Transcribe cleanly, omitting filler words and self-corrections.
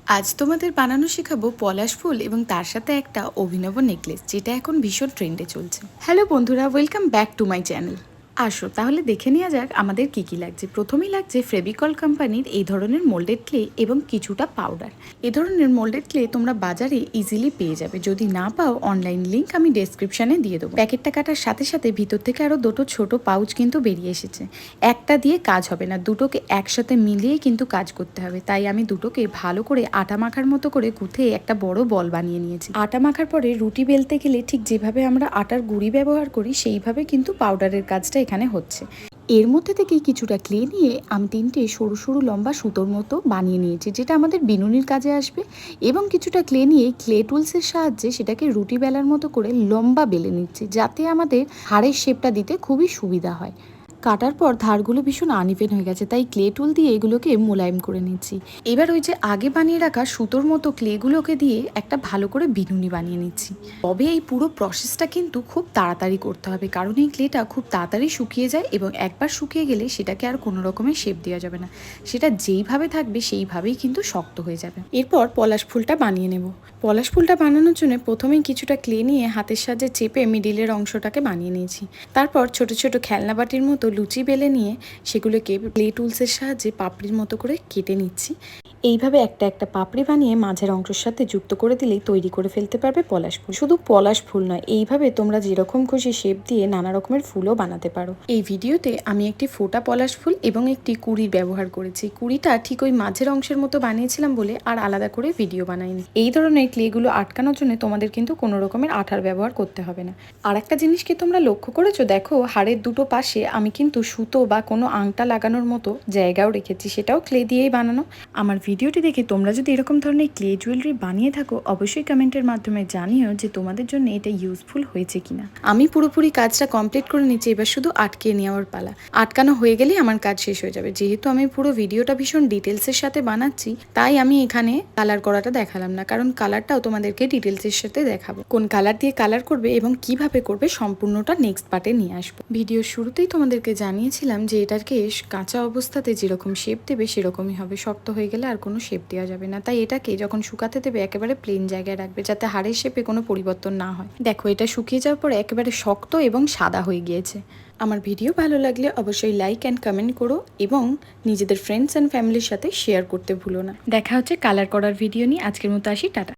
আজ তোমাদের বানানো শেখাবো পলাশ ফুল এবং তার সাথে একটা অভিনব নেকলেস, যেটা এখন ভীষণ ট্রেন্ডে চলছে। হ্যালো বন্ধুরা, welcome back to my channel. আসো তাহলে দেখে নেওয়া যাক আমাদের কি কি লাগছে। প্রথমেই লাগছে ফেভিকল কোম্পানির এই ধরনের মোল্ডেড ক্লে এবং কিছুটা পাউডার। এই ধরনের মোল্ডেড ক্লে তোমরা বাজারে ইজিলি পেয়ে যাবে, যদি না পাও অনলাইন লিঙ্ক আমি ডেসক্রিপশানে দিয়ে দেবো। প্যাকেটটা কাটার সাথে সাথে ভিতর থেকে আরও দুটো ছোট পাউচ কিন্তু বেরিয়ে এসেছে। একটা দিয়ে কাজ হবে না, দুটোকে একসাথে মিলিয়ে কিন্তু কাজ করতে হবে। তাই আমি দুটোকে ভালো করে আটা মাখার মতো করে গুঁথে একটা বড় বল বানিয়ে নিয়েছি। আটা মাখার পরে রুটি বেলতে গেলে ঠিক যেভাবে আমরা আটার গুঁড়ি ব্যবহার করি সেইভাবে কিন্তু পাউডারের কাজটা এখানে হচ্ছে। এর মধ্যে থেকে কিছুটা ক্লে নিয়ে আমি তিনটে সরু সরু লম্বা সুতোর মতো বানিয়ে নিয়েছি, যেটা আমাদের বিনুনির কাজে আসবে। এবং কিছুটা ক্লে নিয়ে ক্লে টুলসের সাহায্যে সেটাকে রুটি বেলার মতো করে লম্বা বেলে নিচ্ছি, যাতে আমাদের হাড়ের শেপটা দিতে খুবই সুবিধা হয়। কাটার পর ধারগুলো ভীষণ আনইভেন হয়ে গেছে, তাই ক্লে টুল দিয়ে এগুলোকে মোলায়েম করে নিচ্ছি। এবার ওই যে আগে বানিয়ে রাখা সুতোর মতো ক্লেগুলোকে দিয়ে একটা ভালো করে বিনুনি বানিয়ে নিচ্ছি। তবে এই পুরো প্রসেসটা কিন্তু খুব তাড়াতাড়ি করতে হবে, কারণ এই ক্লেটা খুব তাড়াতাড়ি শুকিয়ে যায় এবং একবার শুকিয়ে গেলে সেটাকে আর কোনো রকমের শেপ দেওয়া যাবে না। সেটা যেইভাবে থাকবে সেইভাবেই কিন্তু শক্ত হয়ে যাবে। এরপর পলাশ ফুলটা বানিয়ে নেব। পলাশ ফুলটা বানানোর জন্য প্রথমেই কিছুটা ক্লে নিয়ে হাতের সাহায্যে চেপে মিডিলের অংশটাকে বানিয়ে নিয়েছি। তারপর ছোট ছোট খেলনা বাটির মতো লুচি বেলে নিয়ে সেগুলোকে ক্লে টুলসের সাহায্যে পাপড়ির মতো করে কেটে নিচ্ছি। এইভাবে একটা একটা পাপড়ি বানিয়ে মাঝের অংশের সাথে যুক্ত করে দিলেই তৈরি করে ফেলতে পারবে পলাশ ফুল। শুধু পলাশ ফুল নয়, এইভাবে তোমরা যেরকম খুশি শেপ দিয়ে নানা রকমের ফুলও বানাতে পারো। এই ভিডিওতে আমি একটি ফোটা পলাশ ফুল এবং একটি কুড়ি ব্যবহার করেছি। কুড়িটা ঠিক ওই মাঝের অংশের মতো বানিয়েছিলাম বলে আর আলাদা করে ভিডিও বানাইনি। এই ধরনের ক্লেগুলো আটকানোর জন্য তোমাদের কিন্তু কোনো রকমের আঠার ব্যবহার করতে হবে না। আর একটা জিনিস কি তোমরা লক্ষ্য করেছো? দেখো, হাড়ের দুটো পাশে আমি কিন্তু সুতো বা কোনো আংটা লাগানোর মতো জায়গাও রেখেছি, সেটাও ক্লে দিয়েই বানানো। আমার ভিডিওটি দেখে তোমরা যদি এরকম ধরনের ক্লে জুয়েলারি বানিয়ে থাকো, অবশ্যই কমেন্টের মাধ্যমে জানিও যে তোমাদের জন্য এটা ইউজফুল হয়েছে কিনা। আমি পুরোপুরি কাজটা কমপ্লিট করে নিচ্ছি, এবার শুধু আটকে নেওয়ার পালা। আটকানো হয়ে গেলেই আমার কাজ শেষ হয়ে যাবে। যেহেতু আমি পুরো ভিডিওটা ভীষণ ডিটেলসের সাথে বানাচ্ছি, তাই আমি এখানে কালার করাটা দেখালাম না, কারণ কালারটাও তোমাদেরকে ডিটেলসের সাথে দেখাবো। কোন কালার দিয়ে কালার করবে এবং কিভাবে করবে সম্পূর্ণটা নেক্সট পার্টে নিয়ে আসবো। ভিডিওর শুরুতেই তোমাদেরকে জানিয়েছিলাম যে এটাকে কাঁচা অবস্থাতে যেরকম শেপ দেবে সেরকমই হবে, শক্ত হয়ে গেলে আর কোনো শেপ দেওয়া যাবে না। তাই এটাকে যখন শুকাতে দেবে একেবারে প্লেন জায়গায় রাখবে, যাতে হাড়ের শেপে কোনো পরিবর্তন না হয়। দেখো, এটা শুকিয়ে যাওয়ার পরে একেবারে শক্ত এবং সাদা হয়ে গিয়েছে। আমার ভিডিও ভালো লাগলে অবশ্যই লাইক অ্যান্ড কমেন্ট করো এবং নিজেদের ফ্রেন্ডস অ্যান্ড ফ্যামিলির সাথে শেয়ার করতে ভুলো না। দেখা হচ্ছে কালার করার ভিডিও নিয়ে। আজকের মতো আসি, টাটা।